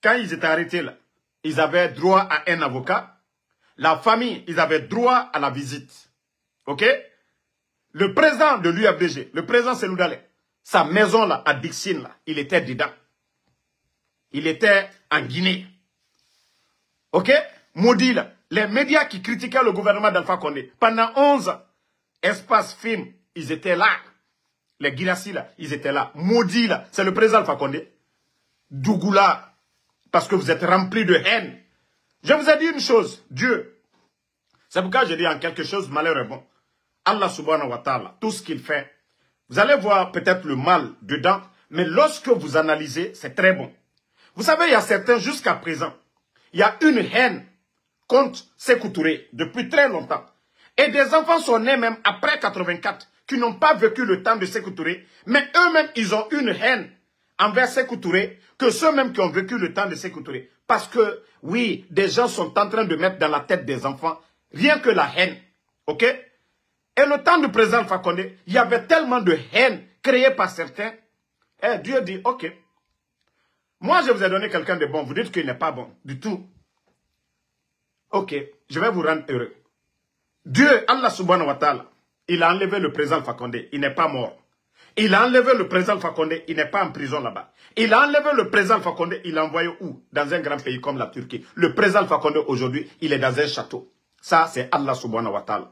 quand ils étaient arrêtés, là, ils avaient droit à un avocat. La famille, ils avaient droit à la visite. OK? Le président de l'UFDG, le président Cellou Dalein, sa maison là, à Dixine, là, il était dedans. Il était en Guinée. OK? Maudit là. Les médias qui critiquaient le gouvernement d'Alpha Condé, pendant 11 ans, Espace Film, ils étaient là. Les Guinassi là, ils étaient là. Maudit là. C'est le président Alpha Condé. Dougoula. Parce que vous êtes remplis de haine. Je vous ai dit une chose. Dieu. C'est pourquoi je dis en quelque chose, malheur est bon. Allah subhanahu wa ta'ala, tout ce qu'il fait, vous allez voir peut-être le mal dedans, mais lorsque vous analysez, c'est très bon. Vous savez, il y a certains, jusqu'à présent, il y a une haine contre Sékou Touré depuis très longtemps. Et des enfants sont nés même après 84, qui n'ont pas vécu le temps de Sékou Touré, mais eux-mêmes, ils ont une haine envers Sékou Touré, que ceux-mêmes qui ont vécu le temps de Sékou Touré. Parce que, oui, des gens sont en train de mettre dans la tête des enfants, rien que la haine, ok? Et le temps du président Alpha Condé, il y avait tellement de haine créée par certains. Et Dieu dit, ok, moi je vous ai donné quelqu'un de bon, vous dites qu'il n'est pas bon du tout. Ok, je vais vous rendre heureux. Dieu, Allah subhanahu wa ta'ala, il a enlevé le président Alpha Condé, il n'est pas mort. Il a enlevé le président Alpha Condé, il n'est pas en prison là-bas. Il a enlevé le président Alpha Condé, il l'a envoyé où? Dans un grand pays comme la Turquie. Le président Alpha Condé aujourd'hui, il est dans un château. Ça, c'est Allah subhanahu wa ta'ala.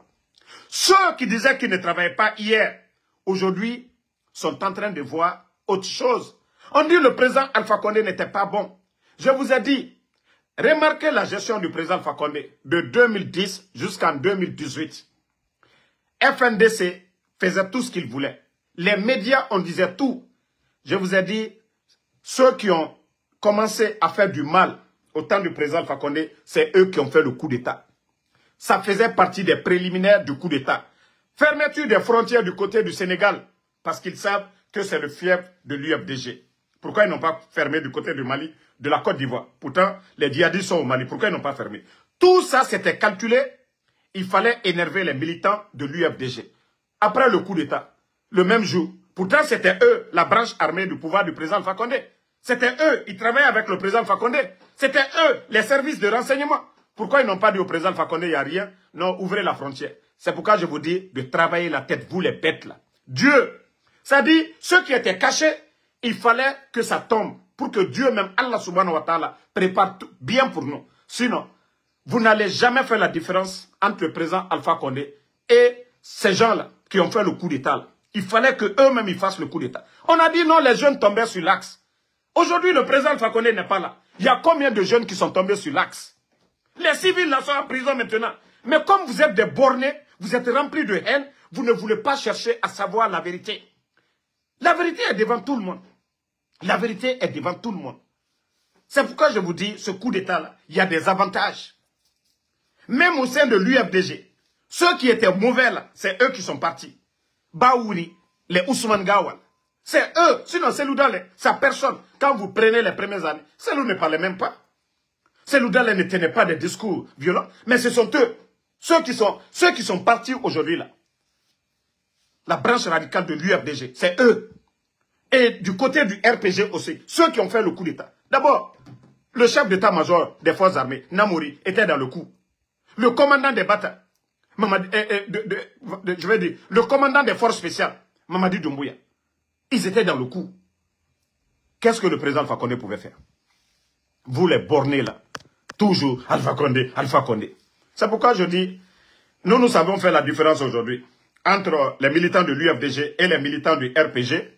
Ceux qui disaient qu'ils ne travaillaient pas hier, aujourd'hui, sont en train de voir autre chose. On dit que le président Alpha Condé n'était pas bon. Je vous ai dit, remarquez la gestion du président Alpha Condé de 2010 jusqu'en 2018. FNDC faisait tout ce qu'il voulait. Les médias, on disait tout. Je vous ai dit, ceux qui ont commencé à faire du mal au temps du président Alpha Condé, c'est eux qui ont fait le coup d'État. Ça faisait partie des préliminaires du coup d'État. Fermeture des frontières du côté du Sénégal, parce qu'ils savent que c'est le fief de l'UFDG. Pourquoi ils n'ont pas fermé du côté du Mali, de la Côte d'Ivoire? Pourtant, les djihadistes sont au Mali. Pourquoi ils n'ont pas fermé? Tout ça, c'était calculé. Il fallait énerver les militants de l'UFDG. Après le coup d'État, le même jour. Pourtant, c'était eux, la branche armée du pouvoir du président Alpha Condé. C'était eux, ils travaillaient avec le président Alpha Condé. C'était eux, les services de renseignement. Pourquoi ils n'ont pas dit au président Alpha Condé, il n'y a rien? Non, ouvrez la frontière. C'est pourquoi je vous dis de travailler la tête, vous les bêtes là. Dieu, ça dit, ceux qui étaient cachés, il fallait que ça tombe. Pour que Dieu même, Allah subhanahu wa ta'ala, prépare tout bien pour nous. Sinon, vous n'allez jamais faire la différence entre le président Alpha Condé et ces gens-là qui ont fait le coup d'État. Il fallait qu'eux-mêmes ils fassent le coup d'État. On a dit non, les jeunes tombaient sur l'axe. Aujourd'hui, le président Alpha Condé n'est pas là. Il y a combien de jeunes qui sont tombés sur l'axe? Les civils là sont en prison maintenant. Mais comme vous êtes des bornés, vous êtes remplis de haine, vous ne voulez pas chercher à savoir la vérité. La vérité est devant tout le monde. La vérité est devant tout le monde. C'est pourquoi je vous dis, ce coup d'État-là, il y a des avantages. Même au sein de l'UFDG, ceux qui étaient mauvais là, c'est eux qui sont partis. Baouri, les Ousmane Gawal, c'est eux. Sinon, Cellou Dalein, sa personne. Quand vous prenez les premières années, Cellou ne parlait même pas. Cellou Dalein ne tenait pas des discours violents, mais ce sont eux. Ceux qui sont partis aujourd'hui là. La branche radicale de l'UFDG, c'est eux. Et du côté du RPG aussi, ceux qui ont fait le coup d'État. D'abord, le chef d'état-major des forces armées, Namori, était dans le coup. Le commandant des batailles, je vais dire, le commandant des forces spéciales, Mamadi Doumbouya, ils étaient dans le coup. Qu'est-ce que le président Alpha Condé pouvait faire? Vous les bornés là, toujours Alpha Condé, Alpha Condé. C'est pourquoi je dis, Nous savons faire la différence aujourd'hui entre les militants de l'UFDG et les militants du RPG.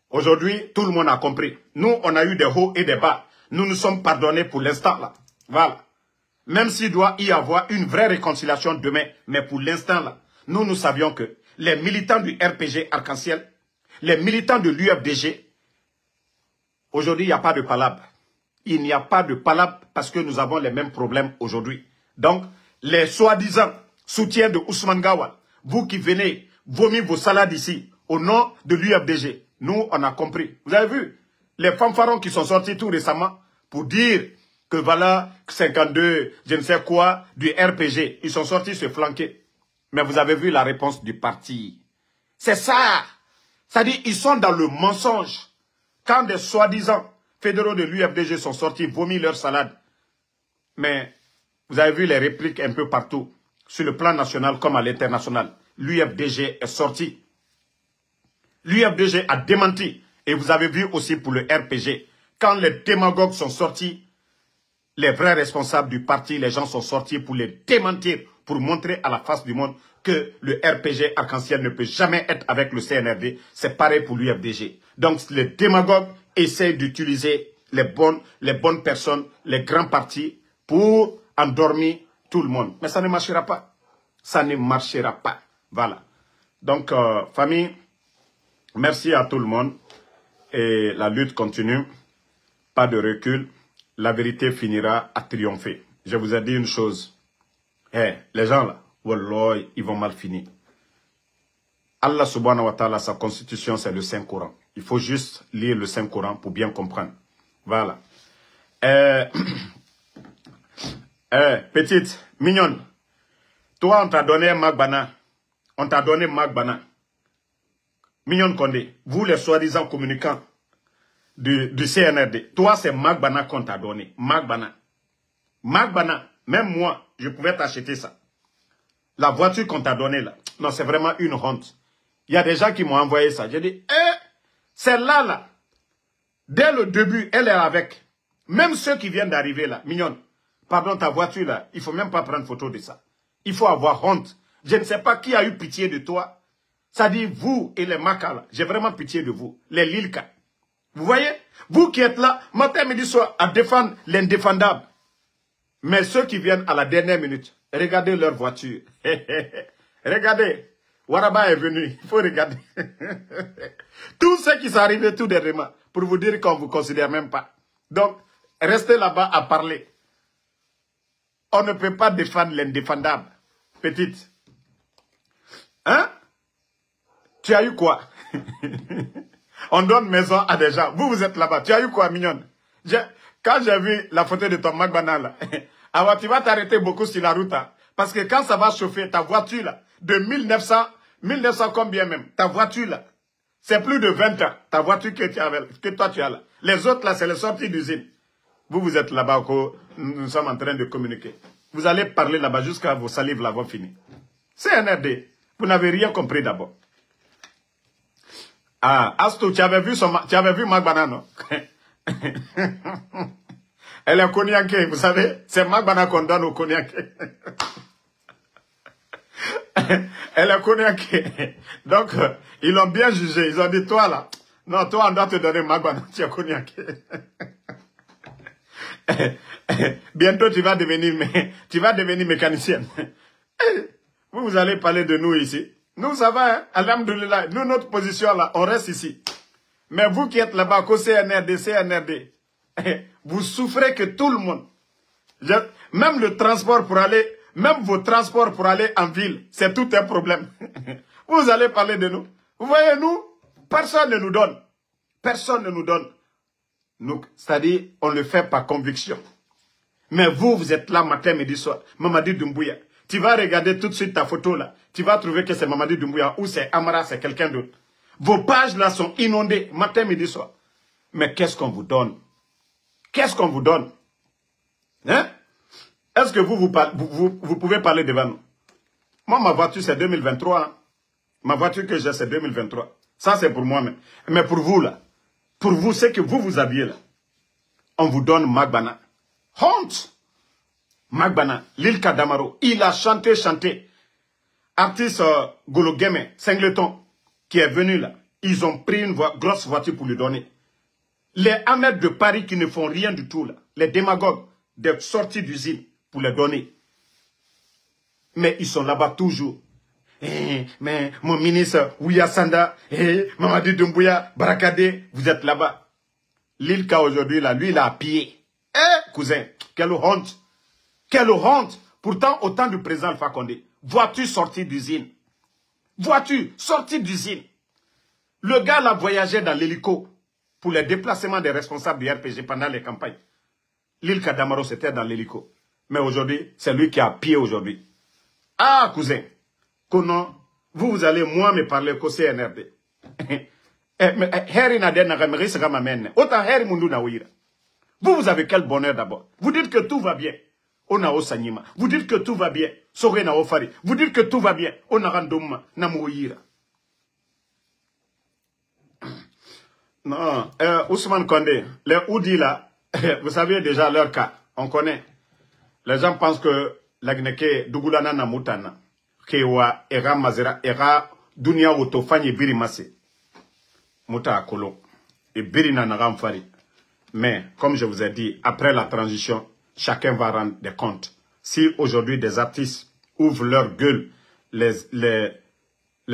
Aujourd'hui, tout le monde a compris. Nous, on a eu des hauts et des bas. Nous nous sommes pardonnés pour l'instant là. Voilà. Même s'il doit y avoir une vraie réconciliation demain, mais pour l'instant là, nous savions que les militants du RPG Arc-en-Ciel, les militants de l'UFDG, aujourd'hui, il n'y a pas de palabre. Il n'y a pas de palabre parce que nous avons les mêmes problèmes aujourd'hui. Donc, les soi-disant soutiens de Ousmane Gawal, vous qui venez vomir vos salades ici, au nom de l'UFDG, nous, on a compris. Vous avez vu les fanfarons qui sont sortis tout récemment pour dire que voilà, 52, je ne sais quoi, du RPG. Ils sont sortis se flanquer. Mais vous avez vu la réponse du parti. C'est ça. C'est-à-dire, ils sont dans le mensonge. Quand des soi-disant fédéraux de l'UFDG sont sortis vomir leur salade. Mais vous avez vu les répliques un peu partout, sur le plan national comme à l'international. L'UFDG est sorti. L'UFDG a démenti. Et vous avez vu aussi pour le RPG. Quand les démagogues sont sortis, les vrais responsables du parti, les gens sont sortis pour les démentir, pour montrer à la face du monde que le RPG Arc-en-Ciel ne peut jamais être avec le CNRD. C'est pareil pour l'UFDG. Donc les démagogues essayent d'utiliser les bonnes personnes, les grands partis, pour endormir tout le monde. Mais ça ne marchera pas. Ça ne marchera pas. Voilà. Donc, famille, merci à tout le monde. Et la lutte continue. Pas de recul. La vérité finira à triompher. Je vous ai dit une chose. Les gens là, wallah, ils vont mal finir. Allah subhanahu wa ta'ala, sa constitution, c'est le Saint-Coran. Il faut juste lire le Saint-Coran pour bien comprendre. Voilà. Petite, mignonne, toi, on t'a donné Magbana. On t'a donné Magbana. Mignonne Condé, vous les soi-disant communicants du CNRD, toi, c'est Magbana qu'on t'a donné. Magbana. Magbana, même moi, je pouvais t'acheter ça. La voiture qu'on t'a donnée là, non, c'est vraiment une honte. Il y a des gens qui m'ont envoyé ça. J'ai dit, celle-là, là, dès le début, elle est avec. Même ceux qui viennent d'arriver là, mignonne, pardon, ta voiture là, il ne faut même pas prendre photo de ça. Il faut avoir honte. Je ne sais pas qui a eu pitié de toi. Ça dit, vous et les Makas là, j'ai vraiment pitié de vous. Les Lilka. Vous voyez? Vous qui êtes là, matin, midi, soir, à défendre l'indéfendable. Mais ceux qui viennent à la dernière minute, regardez leur voiture. Regardez. Waraba est venu. Il faut regarder. Tout ce qui s'est arrivé tout dernièrement, pour vous dire qu'on ne vous considère même pas. Donc, restez là-bas à parler. On ne peut pas défendre l'indéfendable. Petite. Hein? Tu as eu quoi? On donne maison à des gens. Vous êtes là-bas. Tu as eu quoi, mignonne? Quand j'ai vu la photo de ton Magbana, là, alors tu vas t'arrêter beaucoup sur la route. Hein, parce que quand ça va chauffer, ta voiture, là, de 1900 combien même, ta voiture, là, c'est plus de 20 ans. Ta voiture que toi, tu as là. Les autres, là, c'est les sorties d'usine. Vous êtes là-bas, nous sommes en train de communiquer. Vous allez parler là-bas jusqu'à vos salives là vont finir. C'est un RD. Vous n'avez rien compris d'abord. Ah, Astou, tu avais vu Magbana, non? Elle est cognaquée, vous savez. C'est Magbana qu'on donne au cognaqué. Elle est cognaquée. Donc, ils l'ont bien jugé. Ils ont dit, toi là, non, toi on doit te donner Magbana, tu es cognaqué. Bientôt tu vas devenir mécanicienne. Vous allez parler de nous ici. Nous, ça va, hein? Alhamdoulilah. Nous, notre position là, on reste ici. Mais vous qui êtes là-bas, qu'au CNRD, vous souffrez que tout le monde, même le transport pour aller, même vos transports pour aller en ville, c'est tout un problème. Vous allez parler de nous. Vous voyez, nous, personne ne nous donne. Personne ne nous donne. C'est-à-dire, on le fait par conviction. Mais vous êtes là matin, midi, soir. Mamadi Doumbouya. Tu vas regarder tout de suite ta photo là. Tu vas trouver que c'est Mamadi Doumbouya ou c'est Amara, c'est quelqu'un d'autre. Vos pages là sont inondées matin, midi, soir. Mais qu'est-ce qu'on vous donne? Qu'est-ce qu'on vous donne? Hein? Est-ce que vous pouvez parler devant nous? Moi, ma voiture, c'est 2023. Hein? Ma voiture que j'ai, c'est 2023. Ça, c'est pour moi-même. Mais pour vous là, pour vous, c'est que vous aviez là. On vous donne Magbana. Honte! Magbana, Lilka Damaro, il a chanté. artiste Golo Guémé, Singleton, qui est venu là, ils ont pris une grosse voiture pour lui donner. Les Ahmed de Paris qui ne font rien du tout là, les démagogues de sortie d'usine pour les donner. Mais ils sont là-bas toujours. Mais mon ministre Ouya Sanda, Mamadi Doumbouya, Barakade, vous êtes là-bas. L'Ilka aujourd'hui, là, lui, il a pied. Cousin, quelle honte. Quelle honte. Pourtant, au temps du président Alpha Condé, vois-tu sortir d'usine? Vois-tu sortir d'usine? Le gars l'a voyagé dans l'hélico pour les déplacements des responsables du RPG pendant les campagnes. L'Ilka Damaro, c'était dans l'hélico. Mais aujourd'hui, c'est lui qui a pied aujourd'hui. Ah, cousin. Konon, vous allez moi me parler qu'au CNRD. Vous avez quel bonheur d'abord. Vous dites que tout va bien. On a Osanyima. Vous dites que tout va bien. Sorena Ofari. Vous dites que tout va bien. On a Randouma. Namouira. Non. Ousmane Kondé. Les Oudi là. Vous savez déjà leur cas. On connaît. Les gens pensent que la Gneke Dugulana Namutana. Kewa Era Mazera Era Dunia Otofani Birimase. Mouta Akolo. Et Birina Naramfari. Mais, comme je vous ai dit, après la transition, chacun va rendre des comptes. Si aujourd'hui des artistes ouvrent leur gueule, les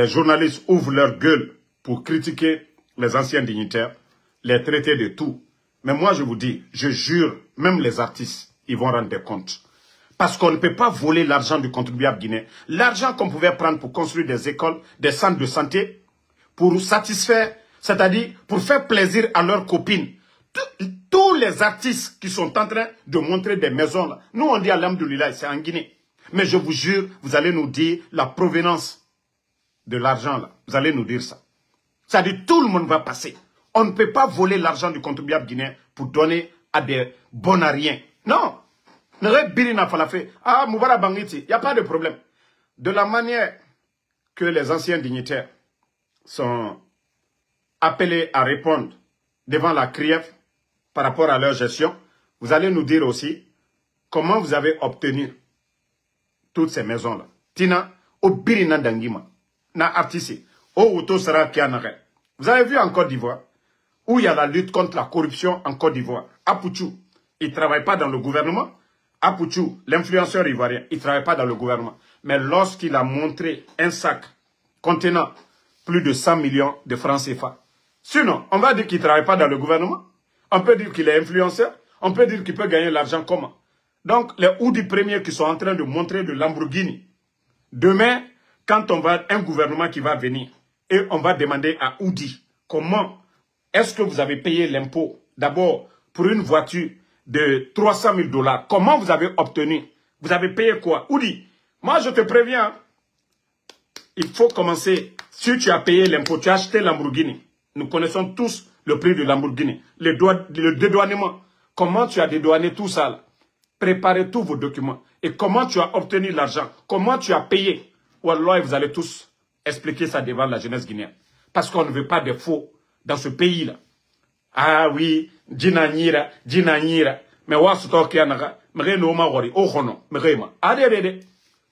journalistes ouvrent leur gueule pour critiquer les anciens dignitaires, les traiter de tout. Mais moi je vous dis, je jure, même les artistes, ils vont rendre des comptes. Parce qu'on ne peut pas voler l'argent du contribuable guinéen. L'argent qu'on pouvait prendre pour construire des écoles, des centres de santé, pour satisfaire, c'est-à-dire pour faire plaisir à leurs copines. Tous les artistes qui sont en train de montrer des maisons là, nous on dit alhamdoulilah, c'est en Guinée. Mais je vous jure, vous allez nous dire la provenance de l'argent là. Vous allez nous dire ça. C'est-à-dire tout le monde va passer. On ne peut pas voler l'argent du contribuable guinéen pour donner à des bonariens. Non. Ah, Moubara Bangiti, il n'y a pas de problème. De la manière que les anciens dignitaires sont appelés à répondre devant la CRIEF par rapport à leur gestion, vous allez nous dire aussi comment vous avez obtenu toutes ces maisons-là. Tina, au Birina Dangima, na artiste, au Outo Sara Kianare. Vous avez vu en Côte d'Ivoire, où il y a la lutte contre la corruption en Côte d'Ivoire. Apouchou, il ne travaille pas dans le gouvernement. Apouchou, l'influenceur ivoirien, il ne travaille pas dans le gouvernement. Mais lorsqu'il a montré un sac contenant plus de 100 millions de francs CFA, sinon, on va dire qu'il ne travaille pas dans le gouvernement. On peut dire qu'il est influenceur. On peut dire qu'il peut gagner l'argent comment? Donc, les Oudi premiers qui sont en train de montrer de Lamborghini. Demain, quand on va, un gouvernement qui va venir et on va demander à Oudi comment est-ce que vous avez payé l'impôt d'abord pour une voiture de 300 000 $. Comment vous avez obtenu? Vous avez payé quoi? Oudi, moi je te préviens, il faut commencer. Si tu as payé l'impôt, tu as acheté Lamborghini. Nous connaissons tous le prix de Lamborghini. Le dédouanement. Comment tu as dédouané tout ça là? Préparez tous vos documents. Et comment tu as obtenu l'argent? Comment tu as payé? Wallah, vous allez tous expliquer ça devant la jeunesse guinéenne. Parce qu'on ne veut pas de faux dans ce pays-là. Ah oui, Djina Nyira. Mais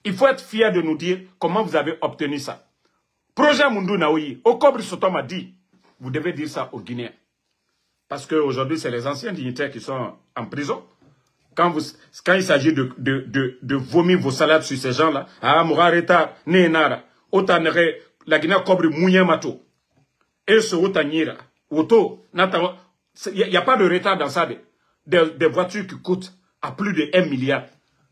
il faut être fier de nous dire comment vous avez obtenu ça. Projet Mundu Naoui, Okobri Sotom a dit, vous devez dire ça aux Guinéens. Parce qu'aujourd'hui, c'est les anciens dignitaires qui sont en prison. Quand il s'agit de vomir vos salades sur ces gens-là, ah, Mourareta, Nenara, Otanere, la Guinée Kobri Mouyamato, et ce Otanyira, Oto, il n'y a pas de retard dans ça. Des voitures qui coûtent à plus de 1 milliard.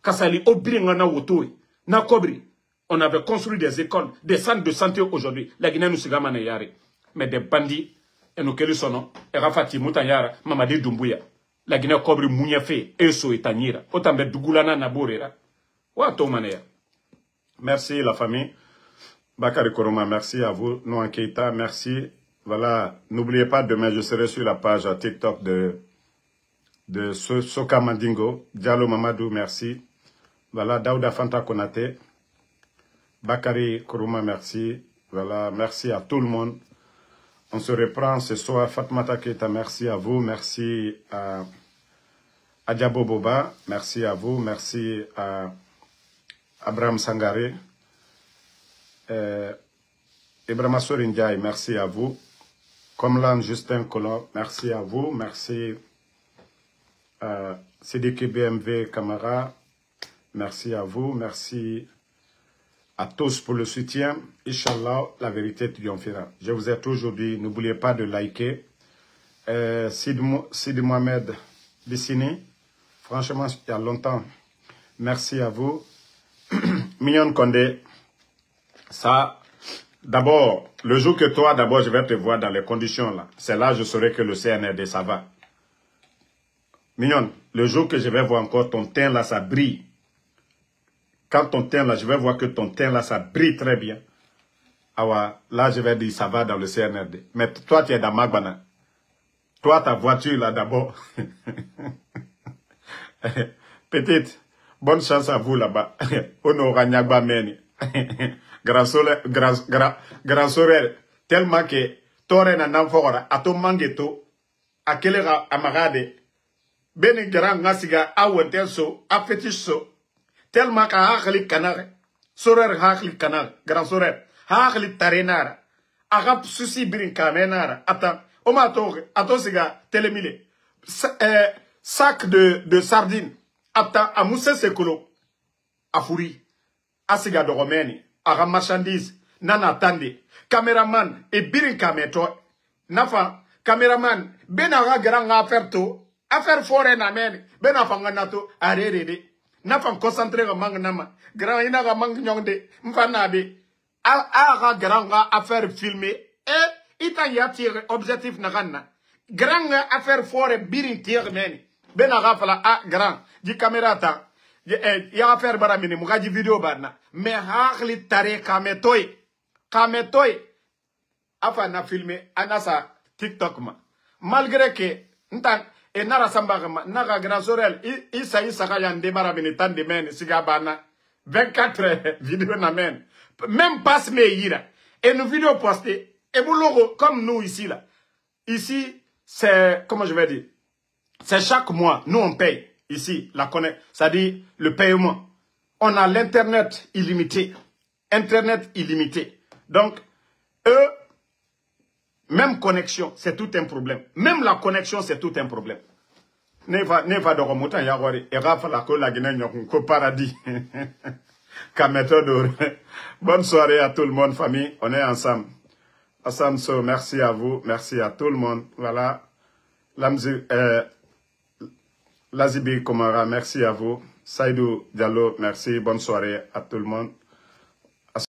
Kassali, Obringana Oto, Nakobri. On avait construit des écoles, des centres de santé aujourd'hui. La Guinée nous sigama na yare. Mais des bandits, et nous quels sont, et Rafati Moutanyara, Mamadi Doumbouya. La Guinée Kobri Mouniafe, Eso et Tanyira. Otambe Dugulana Naborera. Wato Manea. Merci la famille. Bakari Koroma, merci à vous. Noan Keita, merci. Voilà, n'oubliez pas, demain je serai sur la page TikTok de Soka Mandingo. Diallo Mamadou, merci. Voilà, Daouda Fanta Konate. Bakari Koroma, merci. Voilà, merci à tout le monde. On se reprend ce soir. Fatmata Keita, merci à vous. Merci à Diabo Boba, merci à vous. Merci à Abraham Sangaré. Ibrahima Sorindiaï, merci à vous. Comlan Justin Colon, merci à vous. Merci Sidiki BMV Camara, merci à vous. Merci à tous pour le soutien. Inch'Allah, la vérité triomphera. Je vous ai toujours dit, n'oubliez pas de liker. Sidi Mohamed Bissini, franchement, il y a longtemps. Merci à vous. Mignon Condé, ça, d'abord, le jour que toi, d'abord, je vais te voir dans les conditions là. C'est là que je saurai que le CNRD, ça va. Mignon, le jour que je vais voir encore ton teint là, ça brille. Quand ton teint là, je vais voir que ton teint là, ça brille très bien. Ah ouais, là, je vais dire, ça va dans le CNRD. Mais toi, tu es dans Magbana. Toi, ta voiture là, d'abord. Petite, bonne chance à vous là-bas. Honora Nyagba Meni. Grand Sorel, tellement que Tore na Namfora, Ato Mangeto, Akelera Amarade, Beni Grand Nasiga, Awentelso, Afetisso, tellement qu'à Hachli Canard, Sorer Hachli Canard, Grand Sorel, Hachli Tarenara, Arab Susi Brin Kamenara, attends, Omato, Atosiga, Télémile, sac de sardines, attends, à Moussa Sekolo, à Fouri, à Siga de Roménie, à marchandise, Nana Tande, caméraman, et Birin Kameto, Nafa, caméraman, Benara Grand affaire to, affaire foraine amen, Benafanganato, Arere, Nafa concentré à Mangnama, Grand Inaga Mangnonde, Mfanabe, Ara Grand affaire filmée, et Italia tire objectif Nagana, Grand affaire foraine, Birin tire meni, Benara fala a grand, di caméra ta. Il y a affaire baramini, mouga di vidéo barna. Mais hachli tare kametoy. Kametoy. Afa na filmé, anasa TikTok ma. Malgré que, ntan, et nara sambagama, nara grand sorel, isa kayande baramini tan de men, siga barna. 24 vidéos na men. Même passe me yira. Et nos vidéos postées, et vous logo, comme nous ici là. Ici, c'est, comment je vais dire? C'est chaque mois, nous on paye. Ici, la connexion, c'est-à-dire le paiement. On a l'Internet illimité. Internet illimité. Donc, eux, même connexion, c'est tout un problème. Même la connexion, c'est tout un problème. Neva de remonter, yagori, et rafa la cola guinée, ko paradis. Kameto. Bonne soirée à tout le monde, famille. On est ensemble. Ensemble, so, merci à vous. Merci à tout le monde. Voilà. Lazibi Komara, merci à vous. Saïdou Diallo, merci. Bonne soirée à tout le monde.